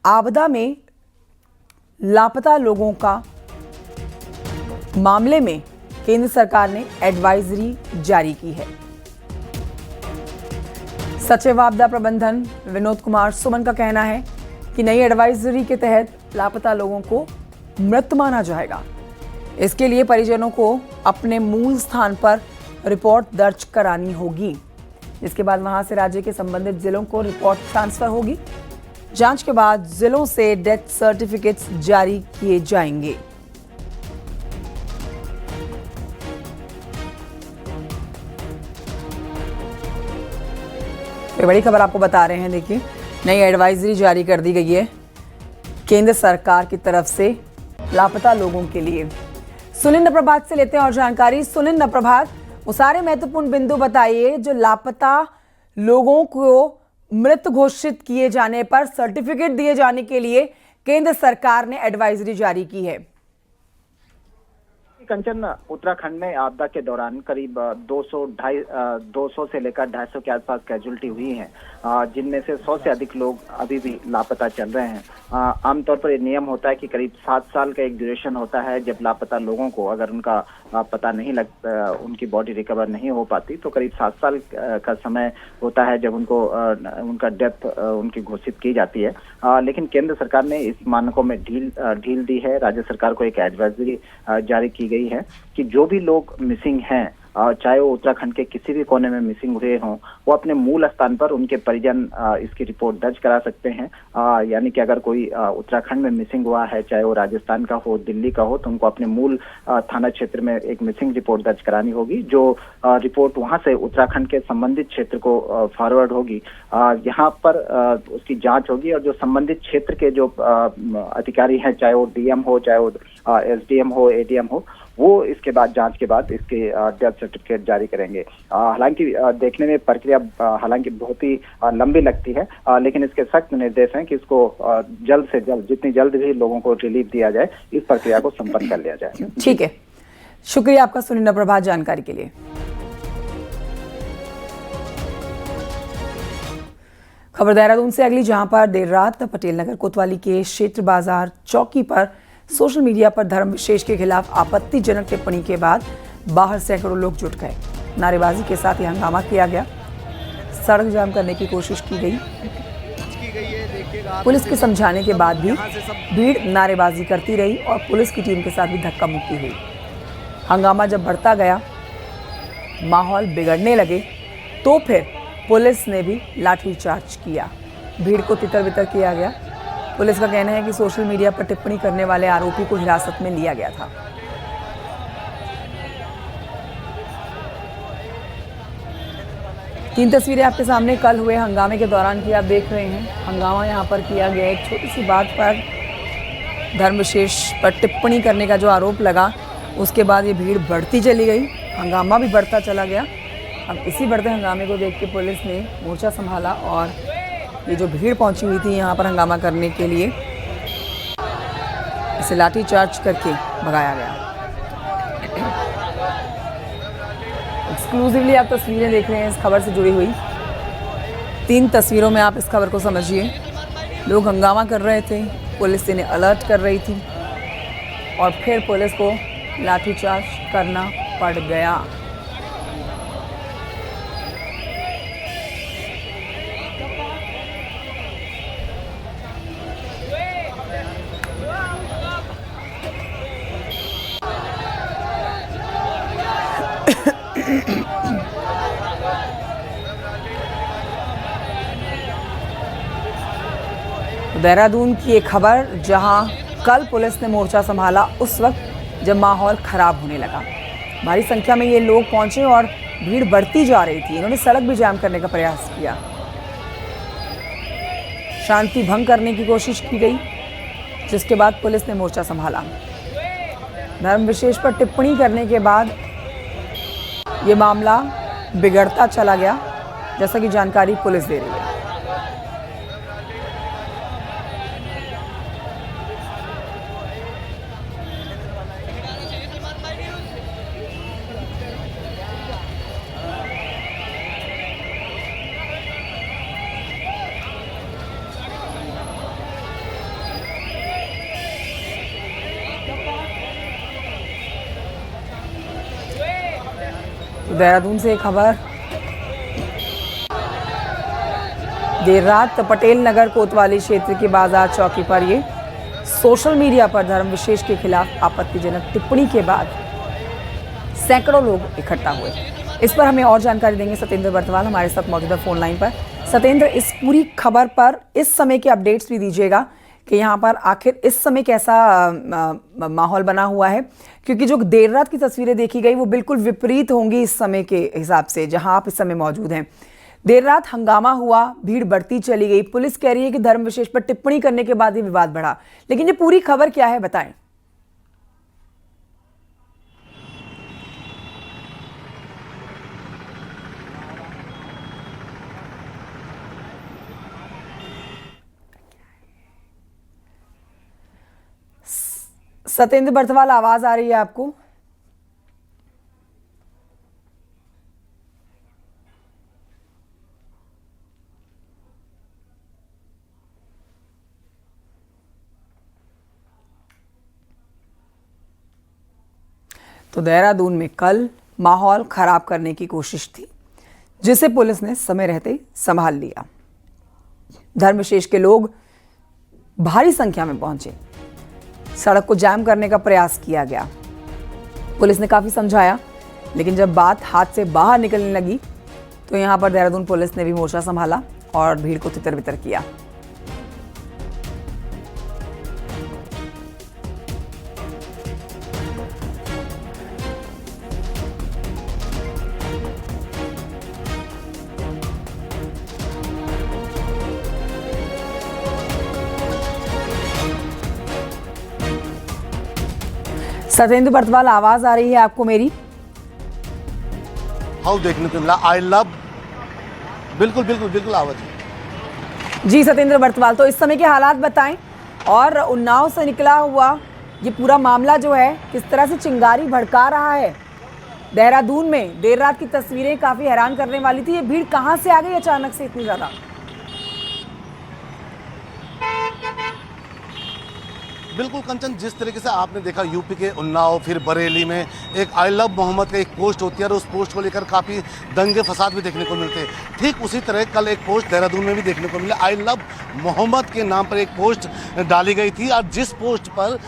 आपदा में लापता लोगों का मामले में केंद्र सरकार ने एडवाइजरी जारी की है। सचिव आपदा प्रबंधन विनोद कुमार सुमन का कहना है कि नई एडवाइजरी के तहत लापता लोगों को मृत माना जाएगा। इसके लिए परिजनों को अपने मूल स्थान पर रिपोर्ट दर्ज करानी होगी, जिसके बाद वहां से राज्य के संबंधित जिलों को रिपोर्ट ट्रांसफर होगी। जांच के बाद जिलों से डेथ सर्टिफिकेट्स जारी किए जाएंगे। बड़ी खबर आपको बता रहे हैं। देखिए, नई एडवाइजरी जारी कर दी गई है केंद्र सरकार की तरफ से लापता लोगों के लिए। सुनिंद्र प्रभात से लेते हैं और जानकारी। सुनिंद्र प्रभात, वो सारे महत्वपूर्ण बिंदु बताइए जो लापता लोगों को मृत घोषित किए जाने पर सर्टिफिकेट दिए जाने के लिए केंद्र सरकार ने एडवाइजरी जारी की है। कंचन, उत्तराखंड में आपदा के दौरान करीब 200 से लेकर 250 के आसपास कैजुअल्टी हुई हैं, जिनमें से 100 से अधिक लोग अभी भी लापता चल रहे हैं। आमतौर पर ये नियम होता है कि करीब 7 साल का एक ड्यूरेशन होता है जब लापता लोगों को अगर उनका पता नहीं लगता, उनकी बॉडी रिकवर नहीं हो पाती, तो करीब 7 साल का समय होता है जब उनका डेथ उनकी घोषित की जाती है। लेकिन केंद्र सरकार ने इस मानकों में ढील दी है। राज्य सरकार को एक एडवाइजरी जारी की गई है कि जो भी लोग मिसिंग हैं, चाहे वो उत्तराखंड के किसी भी कोने में मिसिंग हुए हों, वो अपने मूल स्थान पर उनके परिजन इसकी रिपोर्ट दर्ज करा सकते हैं। यानी कि अगर कोई उत्तराखंड में मिसिंग हुआ है, चाहे वो राजस्थान का हो, दिल्ली का हो, तो उनको अपने मूल थाना क्षेत्र में एक मिसिंग रिपोर्ट दर्ज करानी होगी। जो रिपोर्ट वहां से उत्तराखंड के संबंधित क्षेत्र को फॉरवर्ड होगी, यहाँ पर उसकी जांच होगी और जो संबंधित क्षेत्र के जो अधिकारी हैं, चाहे वो डीएम हो, चाहे वो एसडीएम हो, एडीएम हो, वो इसके बाद जांच के बाद इसके डेथ सर्टिफिकेट जारी करेंगे। हालांकि देखने में प्रक्रिया हालांकि बहुत ही लंबी लगती है, लेकिन इसके सख्त निर्देश हैं कि इसको जल्द से जल्द, जितनी जल्द भी लोगों को रिलीफ दिया जाए, इस प्रक्रिया को संपन्न कर लिया जाए। ठीक है, शुक्रिया आपका सुनिंद्र प्रभात जानकारी के लिए। खबर देहरादून से अगली, जहां पर देर रात पटेल नगर कोतवाली के क्षेत्र बाजार चौकी पर सोशल मीडिया पर धर्म विशेष के खिलाफ आपत्तिजनक टिप्पणी के बाद बाहर सैकड़ों लोग जुट गए। नारेबाजी के साथ यह हंगामा किया गया। सड़क जाम करने की कोशिश की गई। पुलिस के समझाने के बाद भी भीड़ नारेबाजी करती रही और पुलिस की टीम के साथ भी धक्का मुक्की हुई। हंगामा जब बढ़ता गया, माहौल बिगड़ने लगे, तो फिर पुलिस ने भी लाठीचार्ज किया। भीड़ को तितर बितर किया गया। पुलिस का कहना है कि सोशल मीडिया पर टिप्पणी करने वाले आरोपी को हिरासत में लिया गया था। तीन तस्वीरें आपके सामने कल हुए हंगामे के दौरान की आप देख रहे हैं। हंगामा यहां पर किया गया एक छोटी सी बात पर, धर्म विशेष पर टिप्पणी करने का जो आरोप लगा, उसके बाद ये भीड़ बढ़ती चली गई, हंगामा भी बढ़ता चला गया। अब इसी बढ़ते हंगामे को देख के पुलिस ने मोर्चा संभाला और ये जो भीड़ पहुंची हुई थी यहाँ पर हंगामा करने के लिए, इसे लाठीचार्ज करके भगाया गया। एक्सक्लूसिवली आप तस्वीरें देख रहे हैं इस खबर से जुड़ी हुई। 3 तस्वीरों में आप इस खबर को समझिए। लोग हंगामा कर रहे थे, पुलिस इन्हें अलर्ट कर रही थी और फिर पुलिस को लाठीचार्ज करना पड़ गया। देहरादून की एक खबर, जहां कल पुलिस ने मोर्चा संभाला उस वक्त जब माहौल खराब होने लगा। भारी संख्या में ये लोग पहुंचे और भीड़ बढ़ती जा रही थी। इन्होंने सड़क भी जाम करने का प्रयास किया। शांति भंग करने की कोशिश की गई, जिसके बाद पुलिस ने मोर्चा संभाला। धर्म विशेष पर टिप्पणी करने के बाद ये मामला बिगड़ता चला गया, जैसा कि जानकारी पुलिस दे रही है। देहरादून से एक खबर। देर रात पटेल नगर कोतवाली क्षेत्र की बाजार चौकी पर ये सोशल मीडिया पर धर्म विशेष के खिलाफ आपत्तिजनक टिप्पणी के बाद सैकड़ों लोग इकट्ठा हुए। इस पर हमें और जानकारी देंगे सत्येंद्र बर्तवाल हमारे साथ मौजूद है फोन लाइन पर। सत्येंद्र, इस पूरी खबर पर इस समय के अपडेट्स भी दीजिएगा कि यहाँ पर आखिर इस समय कैसा माहौल बना हुआ है, क्योंकि जो देर रात की तस्वीरें देखी गई वो बिल्कुल विपरीत होंगी इस समय के हिसाब से जहाँ आप इस समय मौजूद हैं। देर रात हंगामा हुआ, भीड़ बढ़ती चली गई, पुलिस कह रही है कि धर्म विशेष पर टिप्पणी करने के बाद ही विवाद बढ़ा, लेकिन ये पूरी खबर क्या है बताएं। सत्येंद्र बर्तवाल, आवाज आ रही है आपको? तो देहरादून में कल माहौल खराब करने की कोशिश थी, जिसे पुलिस ने समय रहते ही संभाल लिया। धर्म विशेष के लोग भारी संख्या में पहुंचे, सड़क को जाम करने का प्रयास किया गया। पुलिस ने काफी समझाया, लेकिन जब बात हाथ से बाहर निकलने लगी तो यहां पर देहरादून पुलिस ने भी मोर्चा संभाला और भीड़ को तितर बितर किया। सत्येंद्र बर्तवाल, आवाज आ रही है आपको मेरी? हाउ देखने को मिला, आई लव, बिल्कुल बिल्कुल बिल्कुल आवाज। जी सत्येंद्र बर्तवाल, तो इस समय के हालात बताएं और उन्नाव से निकला हुआ ये पूरा मामला जो है किस तरह से चिंगारी भड़का रहा है। देहरादून में देर रात की तस्वीरें काफी हैरान करने वाली थी। ये भीड़ कहां से आ गई अचानक से इतनी ज्यादा? बिल्कुल कंचन, जिस तरीके से आपने देखा यूपी के उन्नाव फिर बरेली में एक आई लव मोहम्मद का एक पोस्ट होती है और उस पोस्ट को लेकर काफ़ी दंगे फसाद भी देखने को मिलते हैं। ठीक उसी तरह कल एक पोस्ट देहरादून में भी देखने को मिला। आई लव मोहम्मद के नाम पर एक पोस्ट डाली गई थी और जिस पोस्ट पर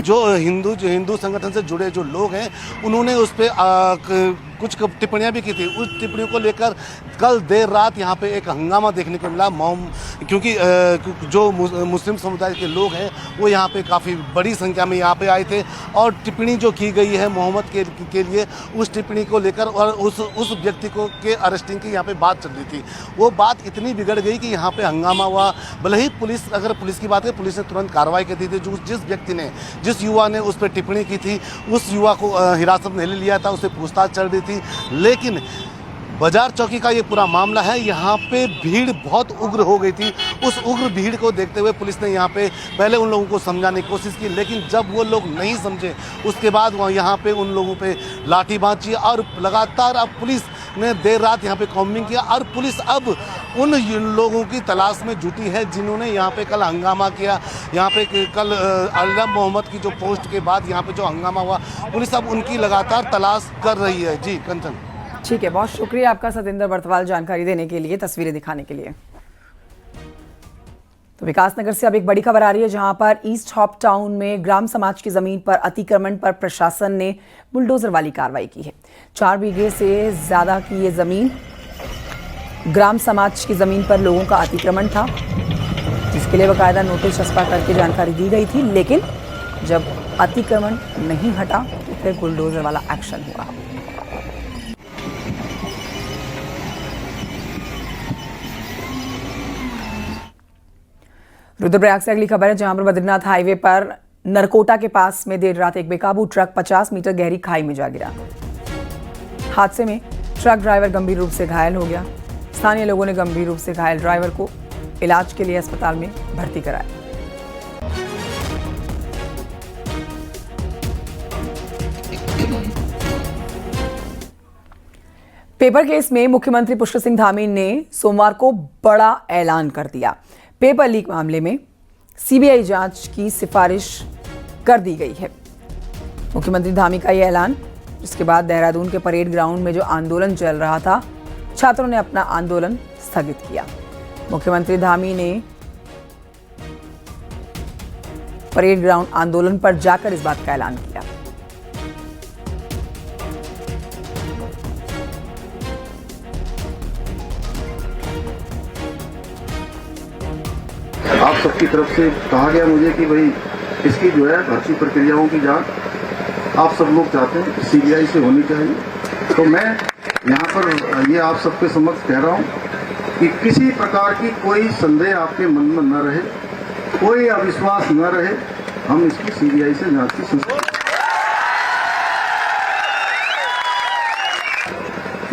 जो हिंदू संगठन से जुड़े जो लोग हैं उन्होंने उस पर कुछ टिप्पणियां भी की थी। उस टिप्पणियों को लेकर कल देर रात यहाँ पे एक हंगामा देखने को मिला, क्योंकि जो मुस्लिम समुदाय के लोग हैं वो यहाँ पे काफ़ी बड़ी संख्या में यहाँ पे आए थे और टिप्पणी जो की गई है मोहम्मद के लिए, उस टिप्पणी को लेकर और उस व्यक्ति को के अरेस्टिंग की यहाँ पे बात चल रही थी। वो बात इतनी बिगड़ गई कि यहाँ पे हंगामा हुआ। भले ही अगर पुलिस की बात है, पुलिस ने तुरंत कार्रवाई कर दी थी। जिस व्यक्ति ने, जिस युवा ने उस पर टिप्पणी की थी, उस युवा को हिरासत में ले लिया था, उससे पूछताछ चल रही थी। लेकिन बाजार चौकी का ये पूरा मामला है, यहाँ पे भीड़ बहुत उग्र हो गई थी। उस उग्र भीड़ को देखते हुए पुलिस ने यहाँ पे पहले उन लोगों को समझाने की कोशिश की, लेकिन जब वो लोग नहीं समझे उसके बाद वहाँ यहाँ पे उन लोगों पे लाठीबाज की और लगातार अब पुलिस ने देर रात यहाँ पे कॉम्बिंग किया और पुलिस अब उन लोगों की तलाश में जुटी है जिन्होंने यहाँ पे कल हंगामा किया। यहाँ पे कल अल्लाह मोहम्मद की जो पोस्ट के बाद यहाँ पे जो हंगामा हुआ, पुलिस अब उनकी लगातार तलाश कर रही है। जी कंचन। ठीक है, बहुत शुक्रिया आपका सत्येंद्र बर्तवाल जानकारी देने के लिए, तस्वीरें दिखाने के लिए। तो विकासनगर से अब एक बड़ी खबर आ रही है, जहां पर ईस्ट हॉप टाउन में ग्राम समाज की जमीन पर अतिक्रमण पर प्रशासन ने बुलडोजर वाली कार्रवाई की है। 4 बीघे से ज्यादा की ये जमीन ग्राम समाज की जमीन पर लोगों का अतिक्रमण था, जिसके लिए बाकायदा नोटिस छपा करके जानकारी दी गई थी। लेकिन जब अतिक्रमण नहीं हटा तो फिर बुलडोजर वाला एक्शन हुआ। रुद्रप्रयाग से अगली खबर है, जहां पर बद्रीनाथ हाईवे पर नरकोटा के पास में देर रात एक बेकाबू ट्रक 50 मीटर गहरी खाई में जा गिरा। हादसे में ट्रक ड्राइवर गंभीर रूप से घायल हो गया। स्थानीय लोगों ने गंभीर रूप से घायल ड्राइवर को इलाज के लिए अस्पताल में भर्ती कराया। पेपर केस में मुख्यमंत्री पुष्कर सिंह धामी ने सोमवार को बड़ा ऐलान कर दिया। पेपर लीक मामले में सीबीआई जांच की सिफारिश कर दी गई है। मुख्यमंत्री धामी का यह ऐलान जिसके बाद देहरादून के परेड ग्राउंड में जो आंदोलन चल रहा था, छात्रों ने अपना आंदोलन स्थगित किया। मुख्यमंत्री धामी ने परेड ग्राउंड आंदोलन पर जाकर इस बात का ऐलान किया। आप सबकी तरफ से कहा गया मुझे कि भाई इसकी जो है भर्ती प्रक्रियाओं की जांच आप सब लोग चाहते हैं सीबीआई से होनी चाहिए। तो मैं यहाँ पर ये आप सबके समक्ष कह रहा हूँ कि किसी प्रकार की कोई संदेह आपके मन में न रहे, कोई अविश्वास न रहे। हम इसकी सीबीआई से जांच की संस्था।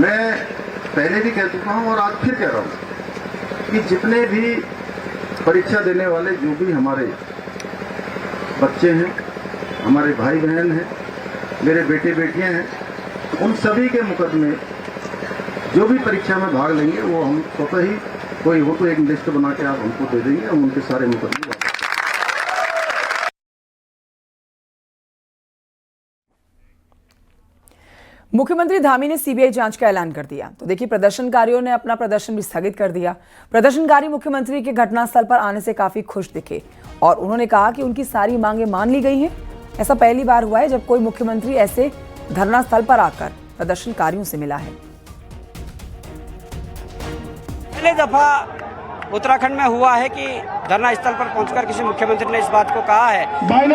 मैं पहले भी कह चुका हूँ और आज फिर कह रहा हूँ कि जितने भी परीक्षा देने वाले जो भी हमारे बच्चे हैं, हमारे भाई बहन हैं, मेरे बेटे बेटियां हैं, उन सभी के मुकदमे जो भी परीक्षा में भाग लेंगे वो हम स्वतः ही कोई हो तो एक लिस्ट बना के आप हमको दे देंगे, हम उनके सारे मुकदमे। मुख्यमंत्री धामी ने सीबीआई जांच का ऐलान कर दिया तो देखिए प्रदर्शनकारियों ने अपना प्रदर्शन भी स्थगित कर दिया। प्रदर्शनकारी मुख्यमंत्री के घटनास्थल पर आने से काफी खुश दिखे और उन्होंने कहा कि उनकी सारी मांगें मान ली गई हैं। ऐसा पहली बार हुआ है जब कोई मुख्यमंत्री ऐसे धरना स्थल पर आकर प्रदर्शनकारियों से मिला है। पहले दफा उत्तराखंड में हुआ है कि धरना स्थल पर पहुंचकर किसी मुख्यमंत्री ने इस बात को कहा है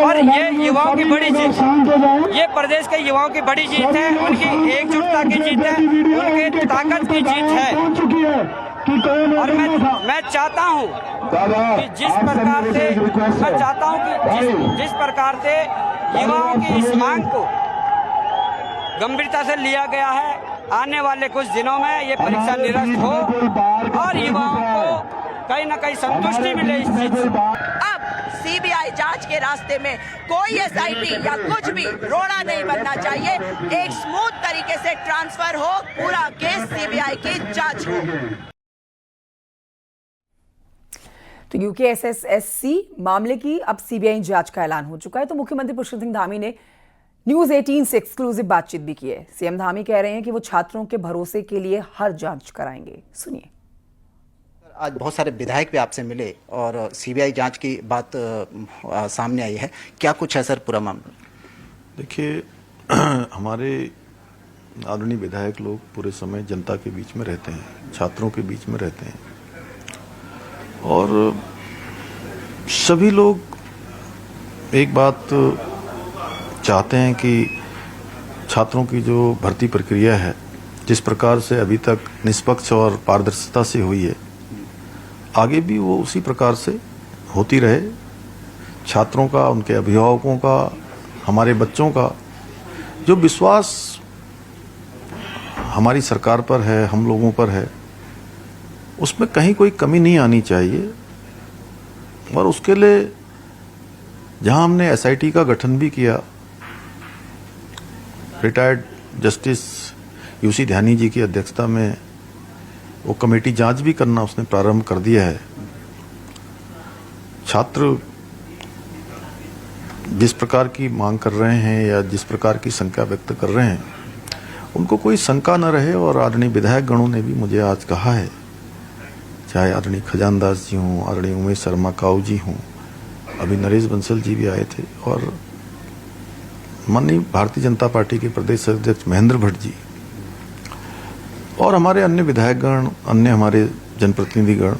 और ये युवाओं की बड़ी जीत है, ये प्रदेश के युवाओं की बड़ी जीत है, उनकी एकजुटता की जीत है, उनकी ताकत की जीत है। और मैं चाहता हूं कि जिस प्रकार से युवाओं की इस मांग को गंभीरता से लिया गया है, आने वाले कुछ दिनों में ये परीक्षा निरस्त हो और युवाओं को कहीं ना कहीं संतुष्टि मिले इस चीज से। अब सीबीआई जांच के रास्ते में कोई एसआईटी या कुछ भी रोड़ा नहीं बनना चाहिए। एक स्मूथ तरीके से ट्रांसफर हो, पूरा केस सीबीआई की जांच हो। तो यूकेएसएससी मामले की अब सीबीआई जांच का ऐलान हो चुका है। तो मुख्यमंत्री पुष्कर सिंह धामी ने न्यूज 18 से एक्सक्लूसिव बातचीत भी की है। सीएम धामी कह रहे हैं कि वो छात्रों के भरोसे के लिए हर जांच कराएंगे। सुनिए। आज बहुत सारे विधायक भी आपसे मिले और सीबीआई जांच की बात सामने आई है, क्या कुछ है सर पूरा मामला? देखिए, हमारे आदरणीय विधायक लोग पूरे समय जनता के बीच में रहते हैं, छात्रों के बीच में रहते हैं और सभी लोग एक बात चाहते हैं कि छात्रों की जो भर्ती प्रक्रिया है जिस प्रकार से अभी तक निष्पक्ष और पारदर्शिता से हुई है, आगे भी वो उसी प्रकार से होती रहे। छात्रों का, उनके अभिभावकों का, हमारे बच्चों का जो विश्वास हमारी सरकार पर है, हम लोगों पर है, उसमें कहीं कोई कमी नहीं आनी चाहिए। और उसके लिए जहां हमने एसआईटी का गठन भी किया, रिटायर्ड जस्टिस यूसी ध्यानी जी की अध्यक्षता में वो कमेटी जांच भी करना उसने प्रारंभ कर दिया है। छात्र जिस प्रकार की मांग कर रहे हैं या जिस प्रकार की शंका व्यक्त कर रहे हैं, उनको कोई शंका न रहे। और आदरणीय विधायक गणों ने भी मुझे आज कहा है, चाहे आदरणीय खजानदास जी हों, आदरणीय उमेश शर्मा काऊ जी हों, अभी नरेश बंसल जी भी आए थे, और माननीय भारतीय जनता पार्टी के प्रदेश अध्यक्ष महेंद्र भट्ट जी और हमारे अन्य विधायकगण, अन्य हमारे जनप्रतिनिधिगण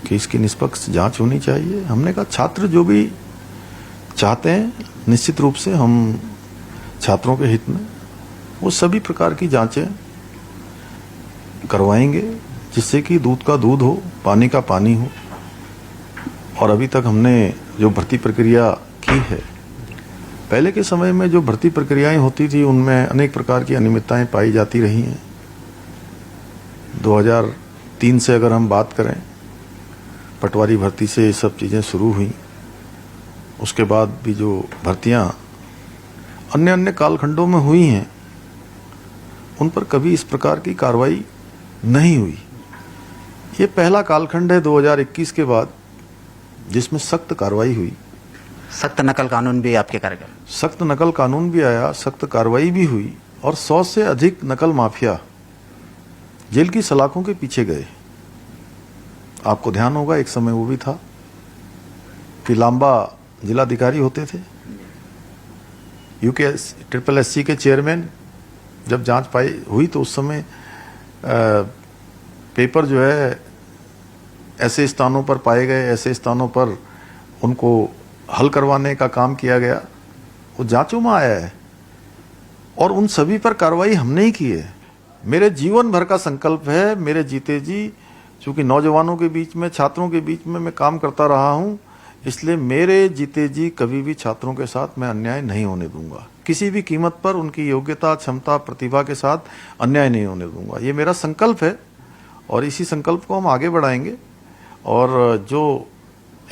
कि इसकी निष्पक्ष जांच होनी चाहिए। हमने कहा छात्र जो भी चाहते हैं, निश्चित रूप से हम छात्रों के हित में वो सभी प्रकार की जांचें करवाएंगे जिससे कि दूध का दूध हो, पानी का पानी हो। और अभी तक हमने जो भर्ती प्रक्रिया की है, पहले के समय में जो भर्ती प्रक्रियाएं होती थी उनमें अनेक प्रकार की अनियमितताएं पाई जाती रही हैं। 2003 से अगर हम बात करें, पटवारी भर्ती से ये सब चीज़ें शुरू हुई। उसके बाद भी जो भर्तियां अन्य अन्य कालखंडों में हुई हैं, उन पर कभी इस प्रकार की कार्रवाई नहीं हुई। ये पहला कालखंड है 2021 के बाद जिसमें सख्त कार्रवाई हुई। सख्त नकल कानून भी आपके कार्यकाल में? सख्त नकल कानून भी आया, सख्त कार्रवाई भी हुई और 100 से अधिक नकल माफिया जेल की सलाखों के पीछे गए। आपको ध्यान होगा एक समय वो भी था कि लांबा जिलाधिकारी होते थे, UKSSC के चेयरमैन। जब जांच पाई हुई तो उस समय पेपर जो है ऐसे स्थानों पर पाए गए, ऐसे स्थानों पर उनको हल करवाने का काम किया गया, वो जांचों में आया है और उन सभी पर कार्रवाई हमने ही की है। मेरे जीवन भर का संकल्प है, मेरे जीते जी, चूंकि नौजवानों के बीच में, छात्रों के बीच में मैं काम करता रहा हूं, इसलिए मेरे जीते जी कभी भी छात्रों के साथ मैं अन्याय नहीं होने दूंगा। किसी भी कीमत पर उनकी योग्यता, क्षमता, प्रतिभा के साथ अन्याय नहीं होने दूंगा। ये मेरा संकल्प है और इसी संकल्प को हम आगे बढ़ाएंगे। और जो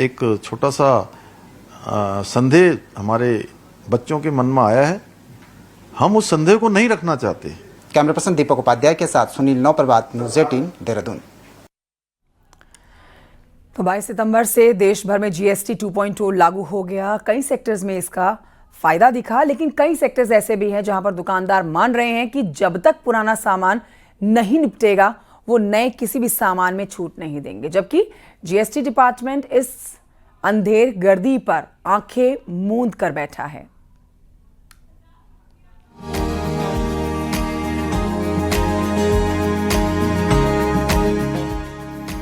एक छोटा सा संदेह हमारे बच्चों के मन में आया है, हम उस संदेह को नहीं रखना चाहते। कैमरा पर्सन दीपक उपाध्याय के साथ सुनील नौप्रभात, न्यूज़ 18 देहरादून। तो 22 सितंबर से देश भर में GST 2.0 लागू हो गया। कई सेक्टर्स में इसका फायदा दिखा, लेकिन कई सेक्टर्स ऐसे भी हैं जहां पर दुकानदार मान रहे हैं कि जब तक पुराना सामान नहीं निपटेगा वो नए किसी भी सामान में छूट नहीं देंगे। जबकि GST डिपार्टमेंट इस अंधेर गर्दी पर आंखें मूंद कर बैठा है।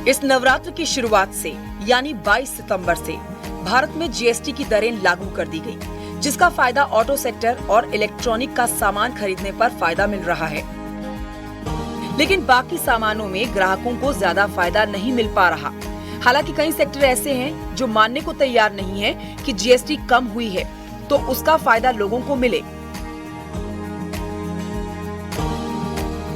इस नवरात्र की शुरुआत से यानी 22 सितंबर से भारत में GST की दरें लागू कर दी गई, जिसका फायदा ऑटो सेक्टर और इलेक्ट्रॉनिक का सामान खरीदने पर फायदा मिल रहा है। लेकिन बाकी सामानों में ग्राहकों को ज्यादा फायदा नहीं मिल पा रहा। हालांकि कई सेक्टर ऐसे हैं जो मानने को तैयार नहीं है कि GST कम हुई है तो उसका फायदा लोगों को मिले।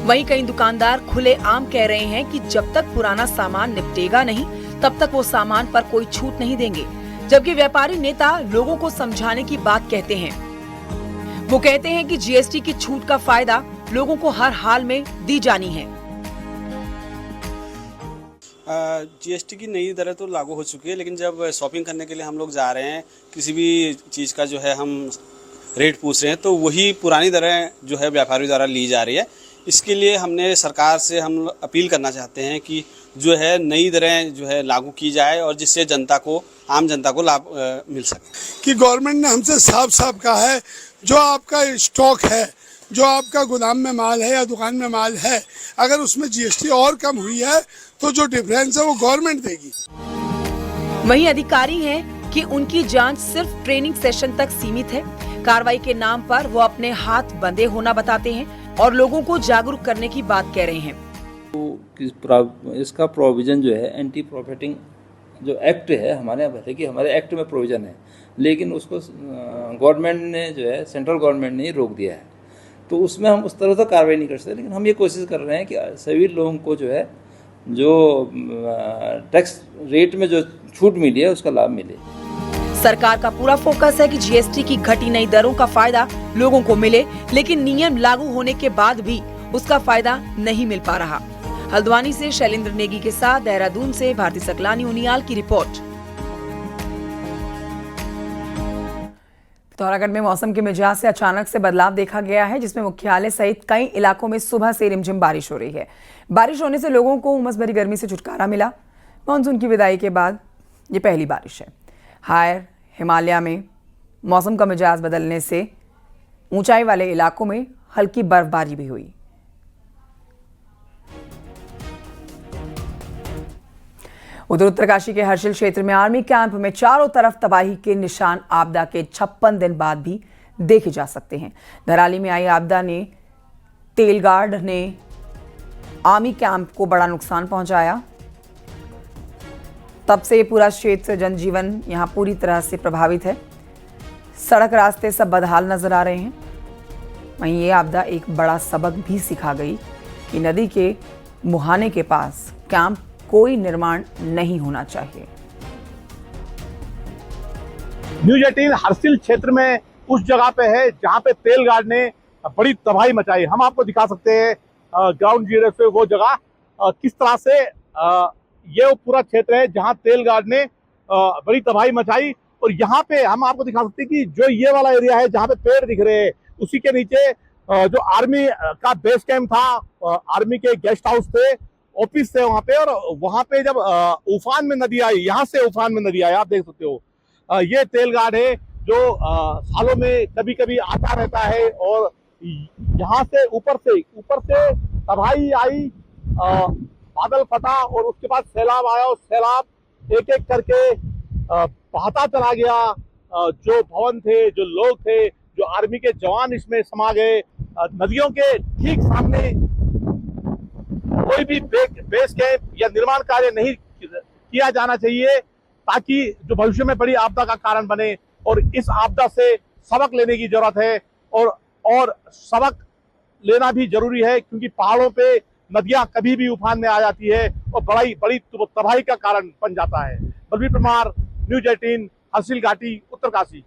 वहीं कई दुकानदार खुले आम कह रहे हैं कि जब तक पुराना सामान निपटेगा नहीं तब तक वो सामान पर कोई छूट नहीं देंगे। जबकि व्यापारी नेता लोगों को समझाने की बात कहते हैं। वो कहते हैं कि GST की छूट का फायदा लोगों को हर हाल में दी जानी है। GST की नई दरें तो लागू हो चुकी है, लेकिन जब शॉपिंग करने के लिए हम लोग जा रहे हैं, किसी भी चीज़ का जो है हम रेट पूछ रहे हैं तो वही पुरानी दरें जो है व्यापारियों द्वारा ली जा रही है। इसके लिए हमने सरकार से हम अपील करना चाहते हैं कि जो है नई दरें जो है लागू की जाए और जिससे जनता को, आम जनता को लाभ मिल सके। कि गवर्नमेंट ने हमसे साफ साफ कहा है, जो आपका स्टॉक है, जो आपका गोदाम में माल है या दुकान में माल है, अगर उसमें GST और कम हुई है तो जो डिफरेंस है वो गवर्नमेंट देगी। वहीं अधिकारी हैं कि उनकी जांच सिर्फ ट्रेनिंग सेशन तक सीमित है। कार्रवाई के नाम पर वो अपने हाथ बंधे होना बताते हैं और लोगों को जागरूक करने की बात कह रहे हैं। तो इसका प्रोविजन जो है एंटी प्रॉफिटिंग जो एक्ट है हमारे यहाँ, भले कि हमारे एक्ट में प्रोविजन है, लेकिन उसको गवर्नमेंट ने जो है, सेंट्रल गवर्नमेंट ने रोक दिया है। तो उसमें हम उस तरह से कार्रवाई नहीं कर सकते, लेकिन हम ये कोशिश कर रहे हैं कि सभी लोगों को जो है, जो टैक्स रेट में जो छूट मिली है उसका लाभ मिले। सरकार का पूरा फोकस है कि GST की घटी नई दरों का फायदा लोगों को मिले, लेकिन नियम लागू होने के बाद भी उसका फायदा नहीं मिल पा रहा। हल्द्वानी से शैलेंद्र नेगी के साथ देहरादून से भारती सकलानी उनियाल की रिपोर्ट। पिथौरागढ़ में मौसम के मिजाज से अचानक से बदलाव देखा गया है, जिसमें मुख्यालय सहित कई इलाकों में सुबह से रिमझिम बारिश हो रही है। बारिश होने से लोगों को उमस भरी गर्मी से छुटकारा मिला। मानसून की विदाई के बाद ये पहली बारिश है। हायर हिमालय में मौसम का मिजाज बदलने से ऊंचाई वाले इलाकों में हल्की बर्फबारी भी हुई। उधर उत्तरकाशी के हर्षिल क्षेत्र में आर्मी कैंप में चारों तरफ तबाही के निशान आपदा के 56 दिन बाद भी देखे जा सकते हैं। धराली में आई आपदा ने तेलगार्ड ने आर्मी कैंप को बड़ा नुकसान पहुंचाया। तब से ये पूरा क्षेत्र, जनजीवन यहां पूरी तरह से प्रभावित है। सड़क रास्ते सब बदहाल नजर आ रहे हैं। वहीं ये आपदा एक बड़ा सबक भी सिखा गई कि नदी के मुहाने के पास कैंप कोई निर्माण नहीं होना चाहिए। न्यूज़ 18 हर्षिल क्षेत्र में उस जगह पे है जहां पे तेलगार्ड ने बड़ी तबाही मचाई। हम आपको दिखा सकते हैं ग्राउंड जीरो से वो जगह किस तरह से ये वो पूरा क्षेत्र है जहां तेलगार्ड ने बड़ी तबाही मचाई और यहाँ पे हम आपको दिखा सकते हैं कि जो ये वाला एरिया है जहाँ पे पेड़ दिख रहे हैं, उसी के नीचे जो आर्मी का बेस कैंप था, आर्मी के गेस्ट हाउस थे, ऑफिस थे वहां पे। और वहां पे जब उफान में नदी आई, यहाँ से उफान में नदी आई, आप देख सकते हो। ये तेल गार्ड है जो सालों में कभी कभी आता रहता है और यहाँ से ऊपर से तबाही आई, बादल फटा और उसके बाद सैलाब आया और सैलाब एक एक करके बहता चला गया। जो भवन थे, जो लोग थे, जो आर्मी के जवान इसमें समा गए। नदियों के ठीक सामने कोई भी बेस कैंप या निर्माण कार्य नहीं किया जाना चाहिए, ताकि जो भविष्य में बड़ी आपदा का कारण बने। और इस आपदा से सबक लेने की जरूरत है और सबक लेना भी जरूरी है, क्योंकि पहाड़ों पे नदियां कभी भी उफान में आ जाती है और बड़ी तबाही का कारण बन जाता है। बलबीर परमार, न्यूज़ 18, हर्सिल घाटी, उत्तरकाशी।